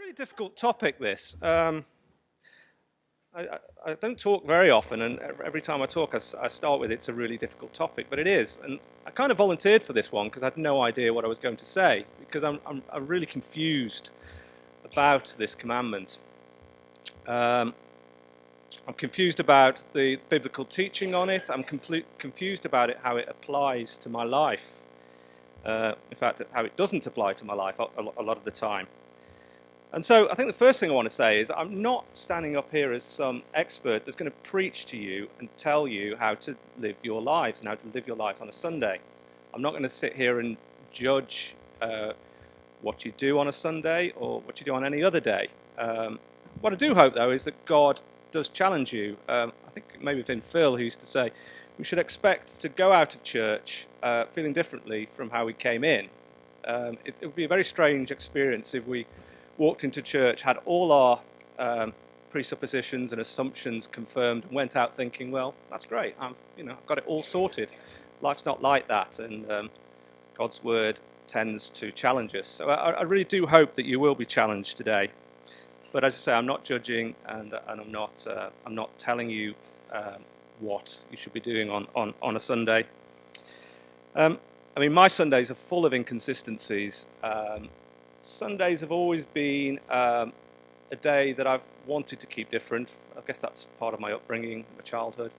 really difficult topic, this. I don't talk very often, and every time I talk, I start with it's a really difficult topic, but it is. And I kind of volunteered for this one because I had no idea what I was going to say, because I'm really confused about this commandment. I'm confused about the biblical teaching on it. I'm confused about it, how it applies to my life. In fact, how it doesn't apply to my life a lot of the time. And so I think the first thing I want to say is I'm not standing up here as some expert that's going to preach to you and tell you how to live your lives and how to live your lives on a Sunday. I'm not going to sit here and judge what you do on a Sunday or what you do on any other day. What I do hope, though, is that God does challenge you. I think maybe it's been Phil who used to say we should expect to go out of church feeling differently from how we came in. It would be a very strange experience if we walked into church, had all our presuppositions and assumptions confirmed, and went out thinking, well, that's great, I've got it all sorted. Life's not like that, and God's word tends to challenge us. So I really do hope that you will be challenged today. But as I say, I'm not judging, and I'm not telling you what you should be doing on a Sunday. My Sundays are full of inconsistencies. Sundays have always been a day that I've wanted to keep different. I guess that's part of my upbringing, my childhood.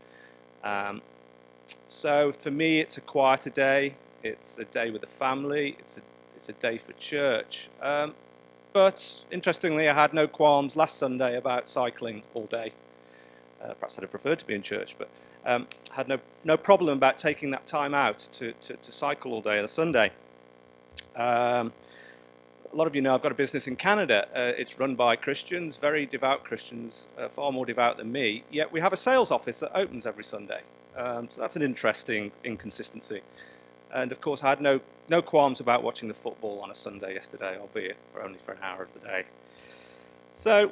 So for me, it's a quieter day. It's a day with the family. It's a day for church. But interestingly, I had no qualms last Sunday about cycling all day. Perhaps I'd have preferred to be in church, but I had no problem about taking that time out to cycle all day on a Sunday. A lot of you know I've got a business in Canada. It's run by Christians, very devout Christians, far more devout than me, yet we have a sales office that opens every Sunday. So that's an interesting inconsistency. And of course I had no qualms about watching the football on a Sunday yesterday, albeit only for an hour of the day. So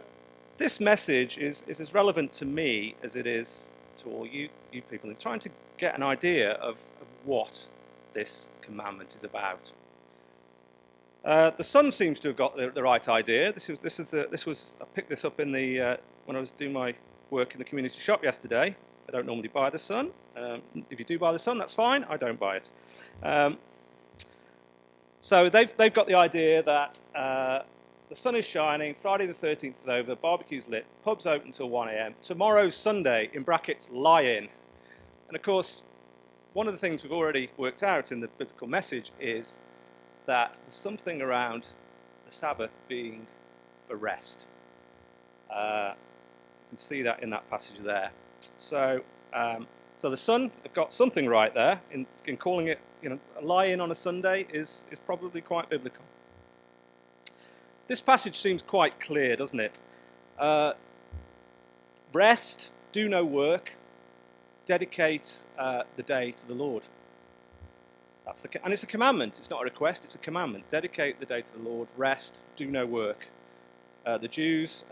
this message is as relevant to me as it is to all you people, and trying to get an idea of what this commandment is about. The son seems to have got the right idea. I picked this up in when I was doing my work in the community shop yesterday. I don't normally buy the Sun. If you do buy the Sun, that's fine. I don't buy it. So they've got the idea that the sun is shining, Friday the 13th is over, barbecue's lit, pub's open until 1 a.m. Tomorrow's Sunday, in brackets, lie in. And of course, one of the things we've already worked out in the biblical message is that there's something around the Sabbath being for rest. You can see that in that passage there. So the Son have got something right there in calling it, a lie-in on a Sunday is probably quite biblical. This passage seems quite clear, doesn't it? Rest, do no work, dedicate the day to the Lord. And it's a commandment. It's not a request, it's a commandment. Dedicate the day to the Lord, rest, do no work. The Jews,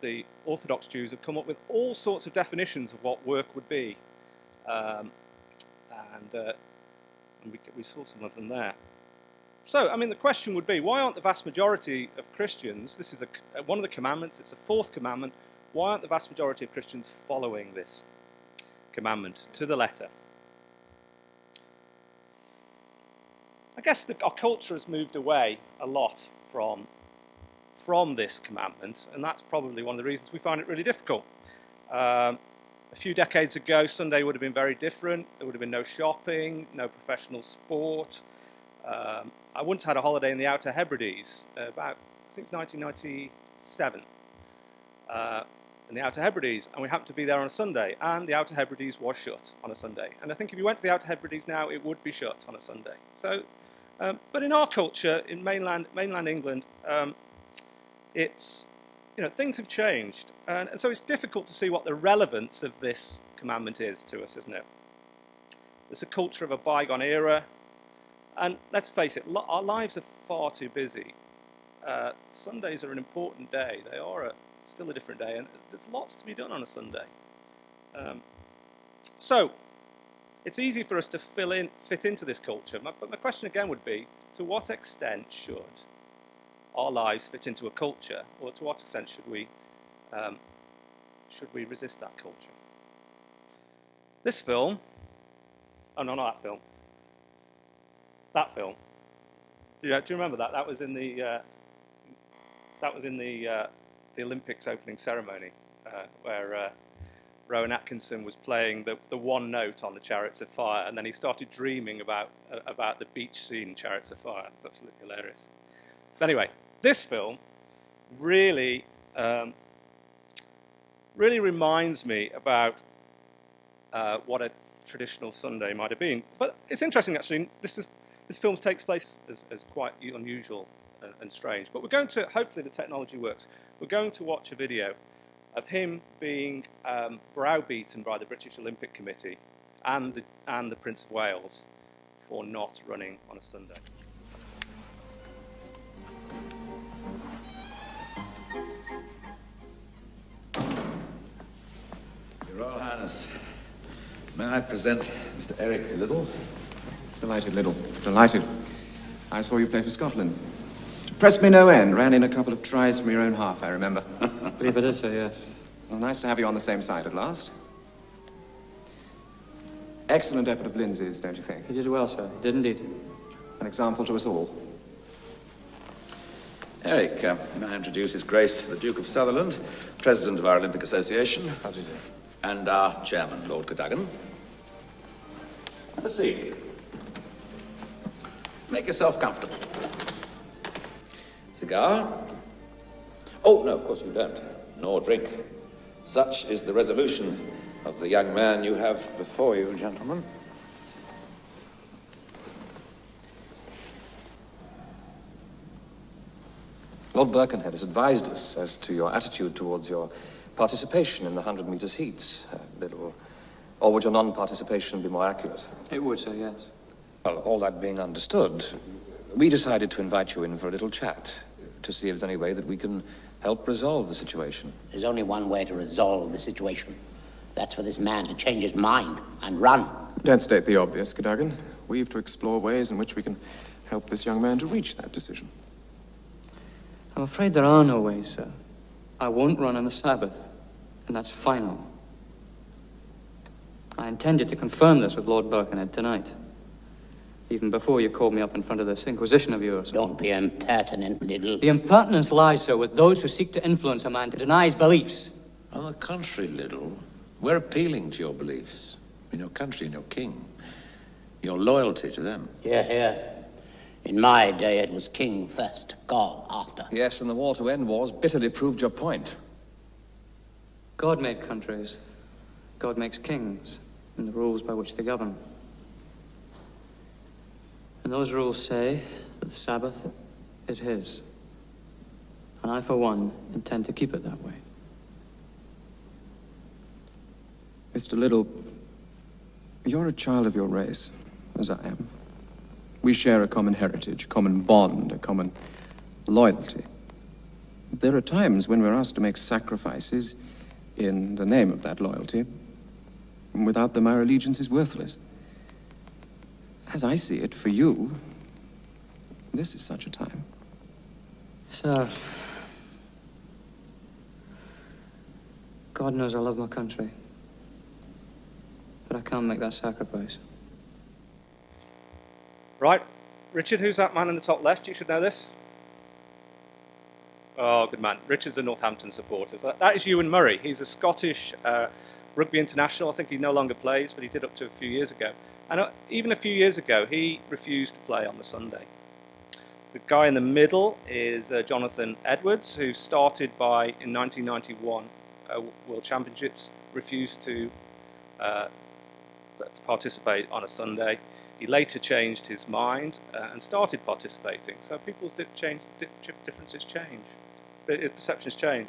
the Orthodox Jews, have come up with all sorts of definitions of what work would be. And we saw some of them there. So, the question would be, why aren't the vast majority of Christians, this is one of the commandments, it's the fourth commandment, why aren't the vast majority of Christians following this commandment to the letter? I guess our culture has moved away a lot from this commandment, and that's probably one of the reasons we find it really difficult. A few decades ago, Sunday would have been very different. There would have been no shopping, no professional sport. I once had a holiday in the Outer Hebrides, about, I think, 1997, in the Outer Hebrides, and we happened to be there on a Sunday, and the Outer Hebrides was shut on a Sunday. And I think if you went to the Outer Hebrides now, it would be shut on a Sunday. So, but in our culture, in mainland England, things have changed, and so it's difficult to see what the relevance of this commandment is to us, isn't it? There's a culture of a bygone era, and let's face it, our lives are far too busy. Sundays are an important day. They are still a different day, and there's lots to be done on a Sunday. So it's easy for us to fit into this culture, but my question again would be, to what extent should our lives fit into a culture, or to what extent should we resist that culture? This film, oh no, not that film. That film. Do you remember that? That was in the Olympics opening ceremony, where Rowan Atkinson was playing the one note on the Chariots of Fire, and then he started dreaming about the beach scene in Chariots of Fire. It's absolutely hilarious. But anyway, this film really reminds me about what a traditional Sunday might have been. But it's interesting, actually. This film takes place as quite unusual and strange. But we're going to, hopefully the technology works, we're going to watch a video of him being browbeaten by the British Olympic Committee and the Prince of Wales for not running on a Sunday. Your Royal Highness, may I present Mr. Eric Liddell? Delighted, Liddell. Delighted. I saw you play for Scotland. Pressed me no end. Ran in a couple of tries from your own half, I remember. Believe it is, sir, yes. Well, nice to have you on the same side at last. Excellent effort of Lindsay's, don't you think? He did well, sir. He did indeed. An example to us all. Eric, may I introduce His Grace, the Duke of Sutherland, President of our Olympic Association. How do you do? And our Chairman, Lord Cadogan. Have a seat. Make yourself comfortable. Cigar? Oh, no, of course you don't. Nor drink. Such is the resolution of the young man you have before you, gentlemen. Lord Birkenhead has advised us as to your attitude towards your participation in the 100 meters heats, Liddell. Or would your non-participation be more accurate? It would, sir, yes. Well, all that being understood, we decided to invite you in for a little chat to see if there's any way that we can help resolve the situation. There's only one way to resolve the situation. That's for this man to change his mind and run. Don't state the obvious, Cadogan. We've to explore ways in which we can help this young man to reach that decision. I'm afraid there are no ways, sir. I won't run on the Sabbath, and that's final. I intended to confirm this with Lord Birkenhead tonight, even before you called me up in front of this inquisition of yours. Don't be impertinent, Liddell. The impertinence lies, sir, with those who seek to influence a man to deny his beliefs. On the contrary, Liddell, we're appealing to your beliefs in your country and your king, your loyalty to them. Hear, hear. In my day, it was king first, God after. Yes, and the war to end wars bitterly proved your point. God made countries. God makes kings and the rules by which they govern. And those rules say that the Sabbath is his. And I, for one, intend to keep it that way. Mr. Liddell, you're a child of your race, as I am. We share a common heritage, a common bond, a common loyalty. There are times when we're asked to make sacrifices in the name of that loyalty. And without them, our allegiance is worthless. As I see it, for you, this is such a time. Sir, God knows I love my country. But I can't make that sacrifice. Right, Richard, who's that man in the top left? You should know this. Oh, good man. Richard's a Northampton supporter. So that is Ewan Murray. He's a Scottish rugby international. I think he no longer plays, but he did up to a few years ago. And even a few years ago, he refused to play on the Sunday. The guy in the middle is Jonathan Edwards, who started in 1991 World Championships, refused to participate on a Sunday. He later changed his mind and started participating. So people's differences change, perceptions change.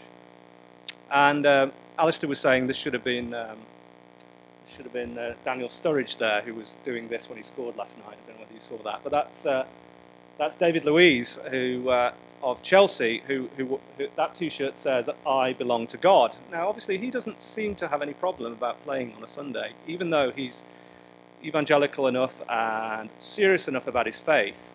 And Alistair was saying this should have been Daniel Sturridge there, who was doing this when he scored last night. I don't know whether you saw that, but that's David Luiz, who of Chelsea, who that T-shirt says "I belong to God." Now, obviously, he doesn't seem to have any problem about playing on a Sunday, even though he's evangelical enough and serious enough about his faith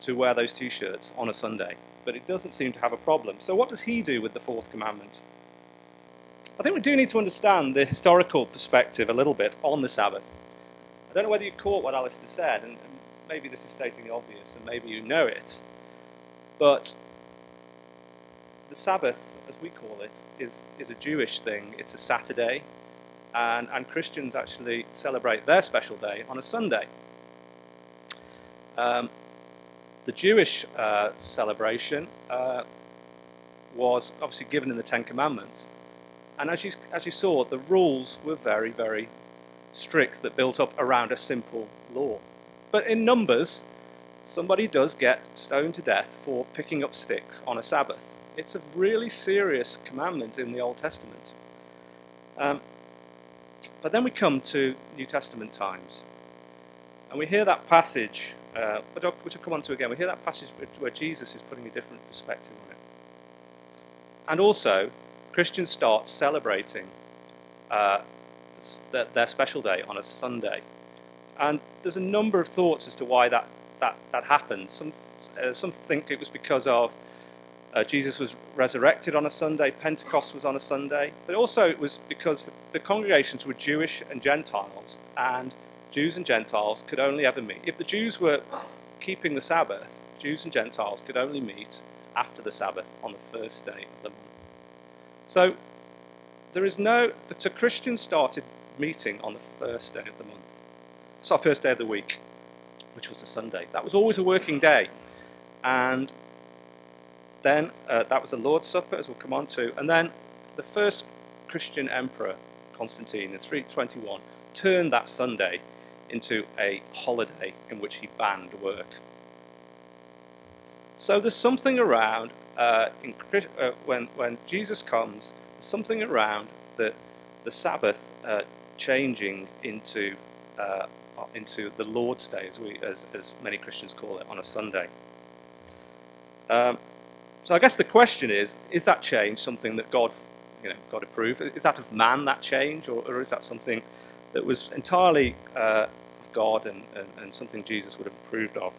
to wear those T-shirts on a Sunday. but it doesn't seem to have a problem. So what does he do with the fourth commandment? I think we do need to understand the historical perspective a little bit on the Sabbath. I don't know whether you caught what Alistair said, and maybe this is stating the obvious, and maybe you know it, but the Sabbath, as we call it, is a Jewish thing. It's a Saturday, and Christians actually celebrate their special day on a Sunday. The Jewish celebration was obviously given in the Ten Commandments, and as you saw, the rules were very, very strict that built up around a simple law. But in Numbers, somebody does get stoned to death for picking up sticks on a Sabbath. It's a really serious commandment in the Old Testament. But then we come to New Testament times, and we hear that passage, which I'll come on to again. We hear that passage where Jesus is putting a different perspective on it. And also, Christians start celebrating their special day on a Sunday. And there's a number of thoughts as to why that happened. Some think it was because of Jesus was resurrected on a Sunday, Pentecost was on a Sunday, but also it was because the congregations were Jewish and Gentiles, and Jews and Gentiles could only ever meet. If the Jews were keeping the Sabbath, Jews and Gentiles could only meet after the Sabbath on the first day of the month. So Christians started meeting on the first day of the month. It's our first day of the week, which was the Sunday. That was always a working day. And then that was the Lord's Supper, as we'll come on to. And then the first Christian emperor, Constantine, in 321, turned that Sunday into a holiday in which he banned work. So there's something around, when Jesus comes, there's something around the Sabbath changing into the Lord's Day, as many Christians call it, on a Sunday. So I guess the question is that change something that God approved? Is that of man, that change, or is that something that was entirely of God and something Jesus would have approved of?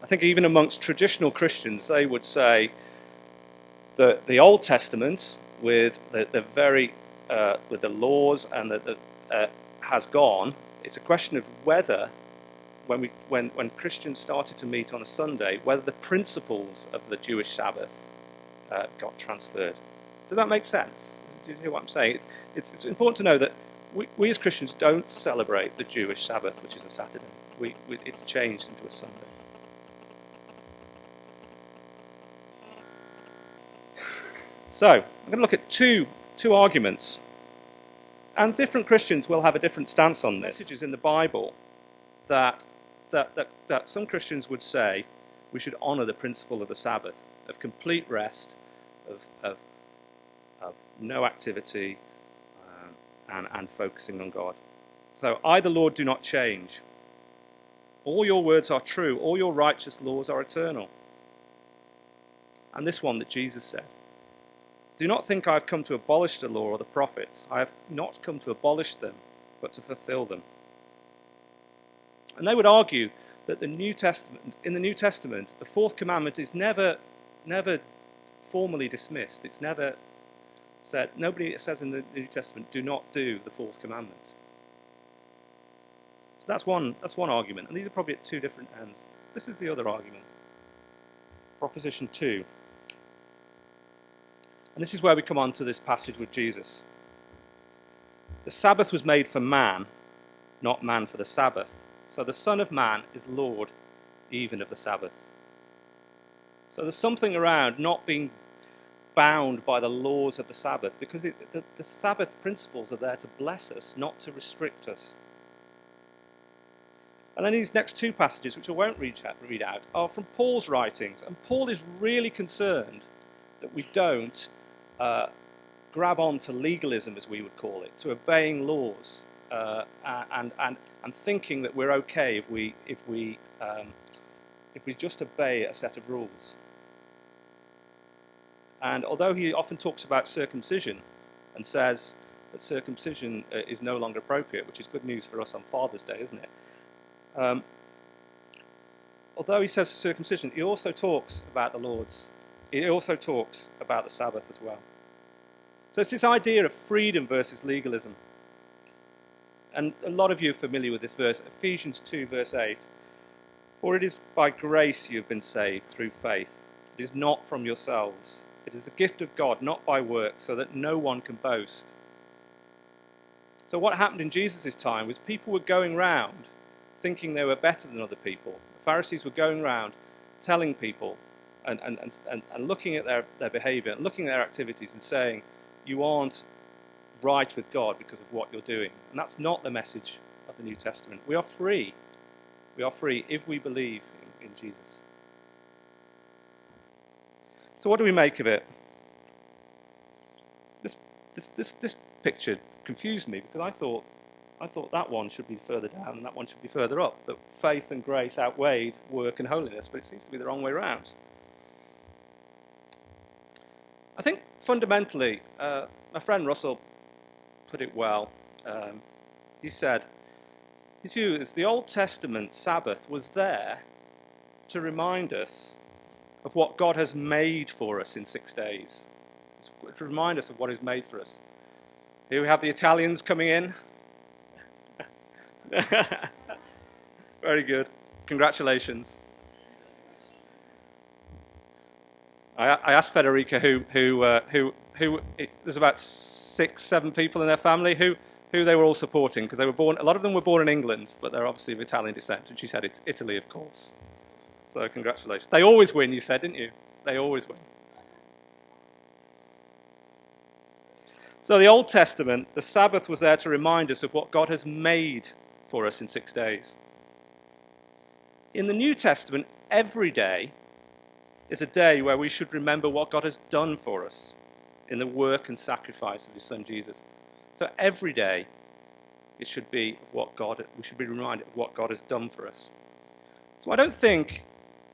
I think even amongst traditional Christians, they would say that the Old Testament, with the laws and has gone. It's a question of whether, when Christians started to meet on a Sunday, whether the principles of the Jewish Sabbath got transferred. Does that make sense? Do you hear what I'm saying? It's important to know that we as Christians don't celebrate the Jewish Sabbath, which is a Saturday. It's changed into a Sunday. So, I'm going to look at two arguments. And different Christians will have a different stance on this. Messages in the Bible that some Christians would say we should honour the principle of the Sabbath, of complete rest, of no activity, and focusing on God. So, I, the Lord, do not change. All your words are true. All your righteous laws are eternal. And this one that Jesus said. Do not think I have come to abolish the law or the prophets. I have not come to abolish them, but to fulfill them. And they would argue that in the New Testament, the fourth commandment is never formally dismissed. It's never said. Nobody says in the New Testament, do not do the fourth commandment. So that's one argument, and these are probably at two different ends. This is the other argument. Proposition 2. And this is where we come on to this passage with Jesus. The Sabbath was made for man, not man for the Sabbath. So the Son of Man is Lord even of the Sabbath. So there's something around not being bound by the laws of the Sabbath, because the Sabbath principles are there to bless us, not to restrict us. And then these next two passages, which I won't read out, are from Paul's writings. And Paul is really concerned that we don't grab on to legalism, as we would call it, to obeying laws, and thinking that we're okay if we just obey a set of rules. And although he often talks about circumcision and says that circumcision is no longer appropriate, which is good news for us on Father's Day, isn't it? although he says circumcision, he also talks about the Lord's. He also talks about the Sabbath as well. So it's this idea of freedom versus legalism. And a lot of you are familiar with this verse, Ephesians 2, verse 8. For it is by grace you have been saved through faith. It is not from yourselves. It is a gift of God, not by works, so that no one can boast. So what happened in Jesus' time was people were going round thinking they were better than other people. The Pharisees were going round telling people and looking at their behavior, and looking at their activities and saying, you aren't right with God because of what you're doing. And that's not the message of the New Testament. We are free. We are free if we believe in Jesus. So what do we make of it? This picture confused me because I thought that one should be further down and that one should be further up. That faith and grace outweighed work and holiness, but it seems to be the wrong way around. I think fundamentally, my friend Russell put it well. He said, his view is the Old Testament Sabbath was there to remind us of what God has made for us in 6 days. To remind us of what is made for us. Here we have the Italians coming in. Very good. Congratulations. I asked Federica who there's about 6-7 people in their family who they were all supporting, because they were born. A lot of them were born in England, but they're obviously of Italian descent. And she said it's Italy, of course. So congratulations. They always win, you said, didn't you? They always win. So the Old Testament, the Sabbath was there to remind us of what God has made for us in 6 days. In the New Testament, every day is a day where we should remember what God has done for us in the work and sacrifice of his Son Jesus. So every day it should be we should be reminded of what God has done for us. So I don't think,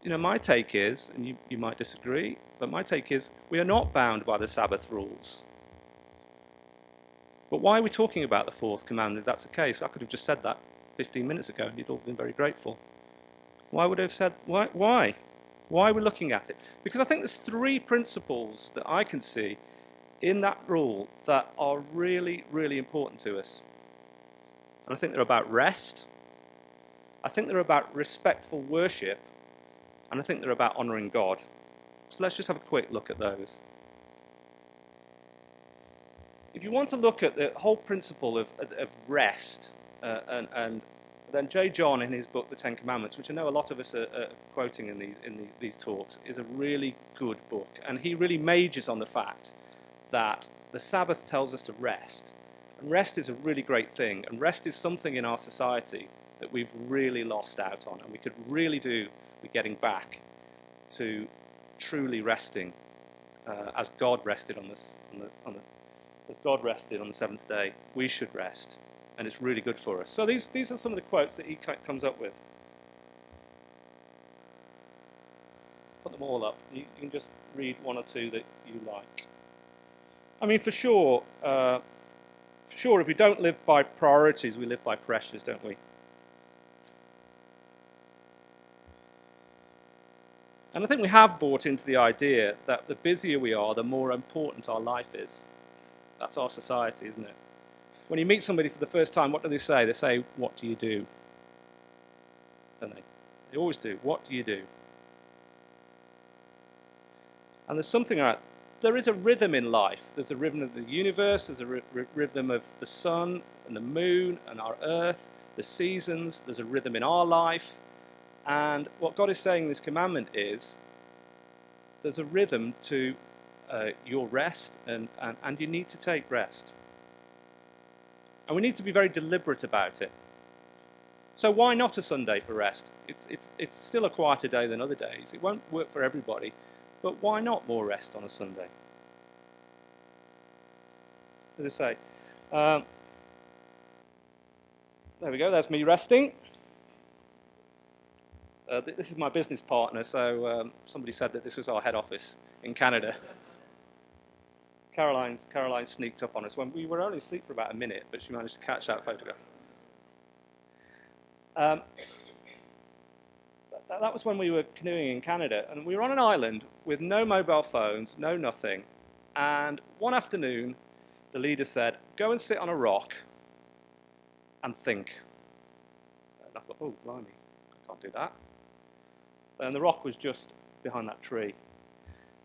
my take is, and you might disagree, but my take is we are not bound by the Sabbath rules. But why are we talking about the fourth commandment if that's the case? I could have just said that 15 minutes ago and you'd all been very grateful. Why would I have said, why? Why are we looking at it? Because I think there's 3 principles that I can see in that rule that are really, really important to us. And I think they're about rest. I think they're about respectful worship. And I think they're about honouring God. So let's just have a quick look at those. If you want to look at the whole principle of rest, and then J. John in his book, The Ten Commandments, which I know a lot of us are quoting in these talks, is a really good book. And he really majors on the fact that the Sabbath tells us to rest. And rest is a really great thing. And rest is something in our society that we've really lost out on. And we could really do with getting back to truly resting as God rested on as God rested on the 7th day. We should rest. And it's really good for us. So these are some of the quotes that he comes up with. Put them all up. You can just read 1 or 2 that you like. I mean, for sure, if we don't live by priorities, we live by pressures, don't we? And I think we have bought into the idea that the busier we are, the more important our life is. That's our society, isn't it? When you meet somebody for the first time, what do they say? They say, what do you do? Don't they? They always do. What do you do? And there's something like that. There is a rhythm in life. There's a rhythm of the universe. There's a rhythm of the sun and the moon and our earth, the seasons. There's a rhythm in our life. And what God is saying in this commandment is there's a rhythm to your rest, and you need to take rest. And we need to be very deliberate about it. So why not a Sunday for rest? It's still a quieter day than other days. It won't work for everybody, but why not more rest on a Sunday? As I say, there we go, there's me resting. This is my business partner, so somebody said that this was our head office in Canada. Caroline sneaked up on us when we were only asleep for about a minute, but she managed to catch that photograph. that was when we were canoeing in Canada, and we were on an island with no mobile phones, no nothing. And one afternoon, the leader said, "Go and sit on a rock and think." And I thought, "Oh, blimey, I can't do that." And the rock was just behind that tree.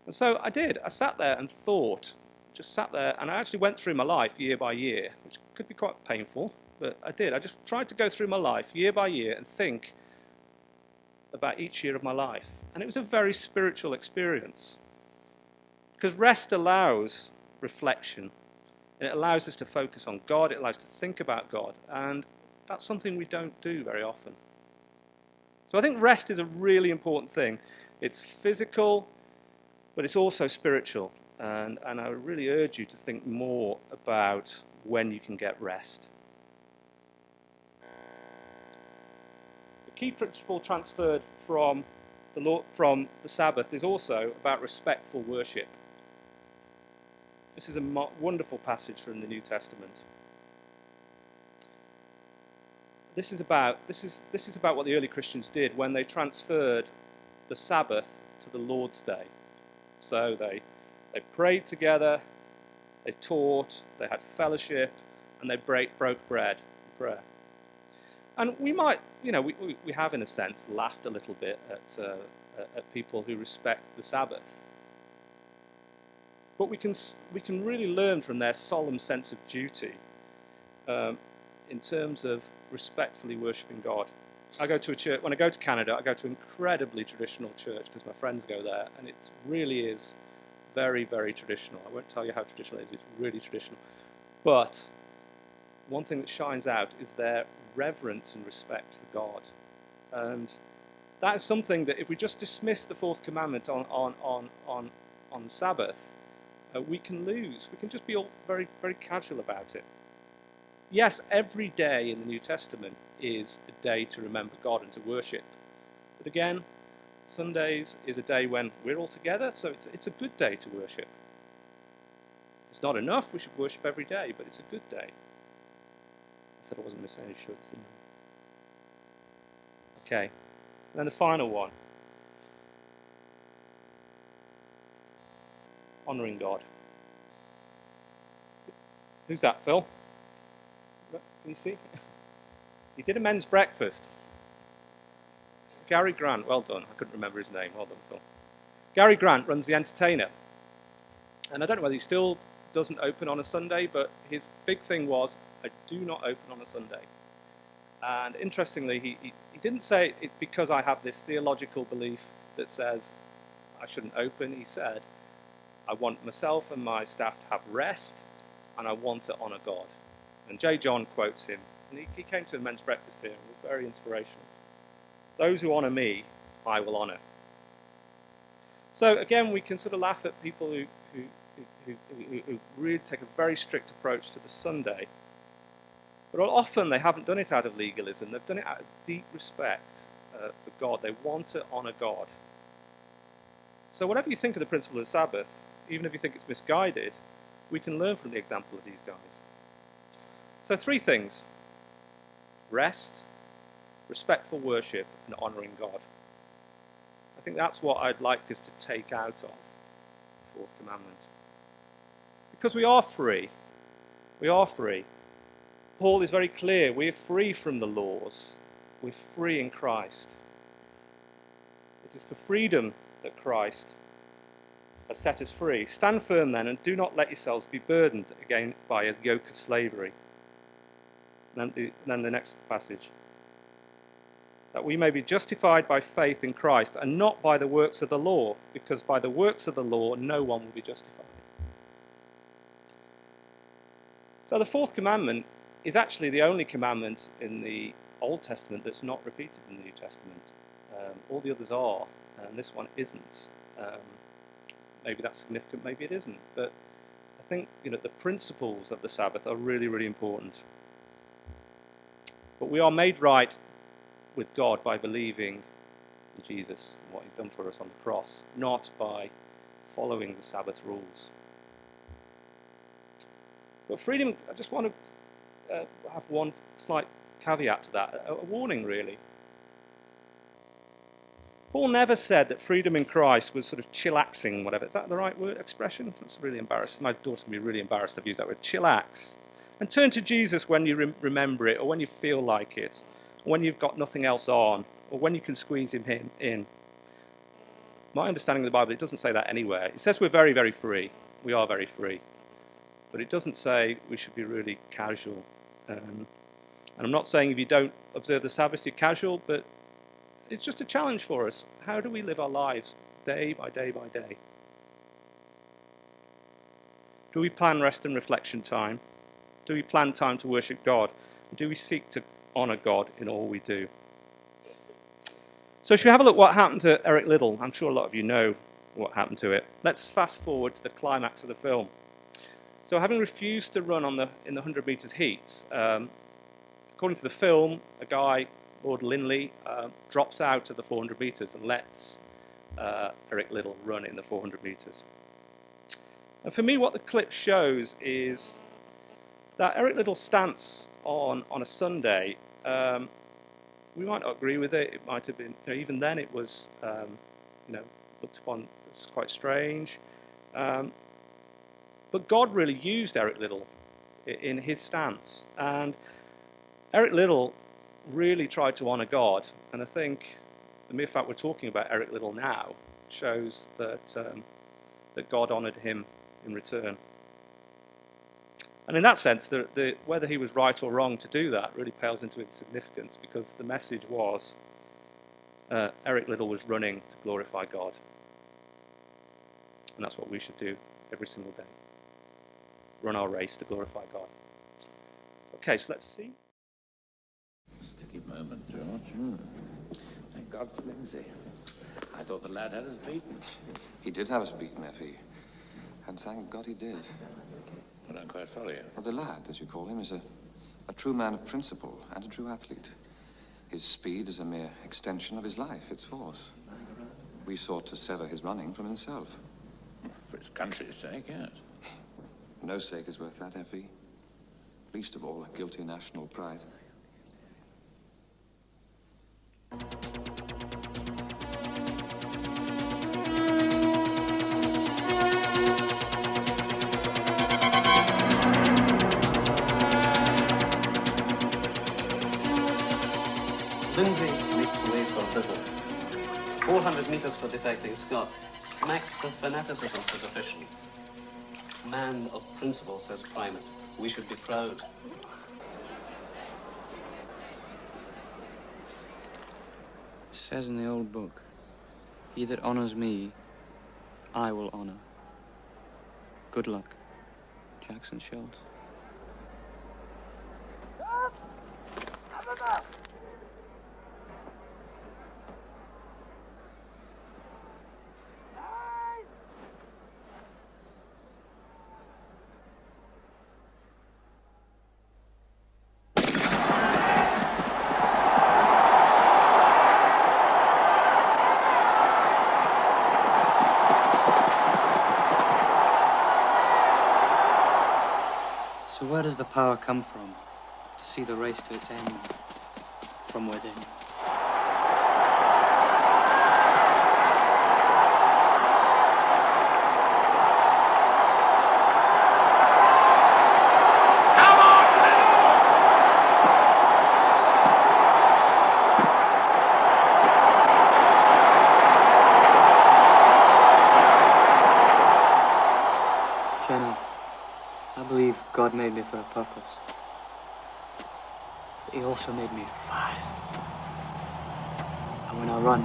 And so I did. I sat there and thought, just sat there, and I actually went through my life year by year, which could be quite painful, but I did. I just tried to go through my life year by year and think about each year of my life. And it was a very spiritual experience. Because rest allows reflection. It allows us to focus on God. It allows us to think about God. And that's something we don't do very often. So I think rest is a really important thing. It's physical, but it's also spiritual. And I really urge you to think more about when you can get rest. The key principle transferred from the Sabbath is also about respectful worship. This is a wonderful passage from the New Testament. This is about what the early Christians did when they transferred the Sabbath to the Lord's Day. So they prayed together, they taught, they had fellowship, and they broke bread in prayer. And we might, we have in a sense laughed a little bit at people who respect the Sabbath. But we can really learn from their solemn sense of duty in terms of respectfully worshipping God. I go to a church, when I go to Canada, I go to an incredibly traditional church because my friends go there, and it really is very, very traditional. I won't tell you how traditional it is, it's really traditional. But one thing that shines out is their reverence and respect for God. And that is something that if we just dismiss the fourth commandment on the Sabbath, we can lose. We can just be all very, very casual about it. Yes, every day in the New Testament is a day to remember God and to worship. But again, Sundays is a day when we're all together, so it's a good day to worship. It's not enough, we should worship every day, but it's a good day. I said I wasn't going to say any shoulds, didn't I? Okay, and then the final one. Honouring God. Who's that, Phil? Can you see? He did a men's breakfast. Gary Grant, well done. I couldn't remember his name. Well done, Phil. Gary Grant runs The Entertainer. And I don't know whether he still doesn't open on a Sunday, but his big thing was, I do not open on a Sunday. And interestingly, he didn't say it because I have this theological belief that says I shouldn't open. He said, I want myself and my staff to have rest, and I want to honour God. And J. John quotes him, and he came to a men's breakfast here and was very inspirational. Those who honour me, I will honour. So again, we can sort of laugh at people who really take a very strict approach to the Sunday. But often they haven't done it out of legalism. They've done it out of deep respect for God. They want to honour God. So whatever you think of the principle of the Sabbath, even if you think it's misguided, we can learn from the example of these guys. So 3 things: rest, respectful worship, and honouring God. I think that's what I'd like us to take out of the fourth commandment. Because we are free. We are free. Paul is very clear. We're free from the laws. We're free in Christ. It is for freedom that Christ has set us free. Stand firm then, and do not let yourselves be burdened again by a yoke of slavery. And then the next passage. That we may be justified by faith in Christ, and not by the works of the law, because by the works of the law no one will be justified. So the fourth commandment is actually the only commandment in the Old Testament that's not repeated in the New Testament. All the others are, and this one isn't. Maybe that's significant, maybe it isn't. But I think the principles of the Sabbath are really, really important. But we are made right with God by believing in Jesus and what he's done for us on the cross, not by following the Sabbath rules. But freedom, I just want to have one slight caveat to that, a warning really. Paul never said that freedom in Christ was sort of chillaxing, whatever. Is that the right word, expression? That's really embarrassing. My daughter's going to be really embarrassed I've used that word, chillax. And turn to Jesus when you remember it, or when you feel like it, or when you've got nothing else on, or when you can squeeze him in. My understanding of the Bible, it doesn't say that anywhere. It says we're very, very free. We are very free. But it doesn't say we should be really casual. And I'm not saying if you don't observe the Sabbath, you're casual, but it's just a challenge for us. How do we live our lives day by day by day? Do we plan rest and reflection time? Do we plan time to worship God? Do we seek to honour God in all we do? So should we have a look what happened to Eric Liddell? I'm sure a lot of you know what happened to it. Let's fast forward to the climax of the film. So having refused to run in the 100 metres heats, according to the film, a guy, Lord Linley, drops out of the 400 metres and lets Eric Liddell run in the 400 metres. And for me, what the clip shows is that Eric Liddell's stance on a Sunday, we might not agree with it. It might have been, even then it was, looked upon as quite strange. But God really used Eric Liddell in his stance. And Eric Liddell really tried to honour God. And I think the mere fact we're talking about Eric Liddell now shows that God honoured him in return. And in that sense, whether he was right or wrong to do that really pales into insignificance, because the message was Eric Liddell was running to glorify God. And that's what we should do every single day. Run our race to glorify God. Okay, so let's see. Sticky moment, George. Thank God for Lindsay. I thought the lad had us beaten. He did have us beaten, Effie. And thank God he did. I don't quite follow you. Well, the lad, as you call him, is a true man of principle and a true athlete. His speed is a mere extension of his life, its force. We sought to sever his running from himself. For his country's sake, yes. No sake is worth that, Effie. Least of all, a guilty national pride. Lindsay makes way for Liddell. 400 meters for defecting Scott. Smacks of fanaticism, says official. Man of principle, says primate. We should be proud. It says in the old book, he that honours me, I will honour. Good luck, Jackson Schultz. So where does the power come from to see the race to its end from within? Jenny, I believe God made me for a purpose. But he also made me fast. And when I run,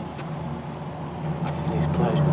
I feel his pleasure.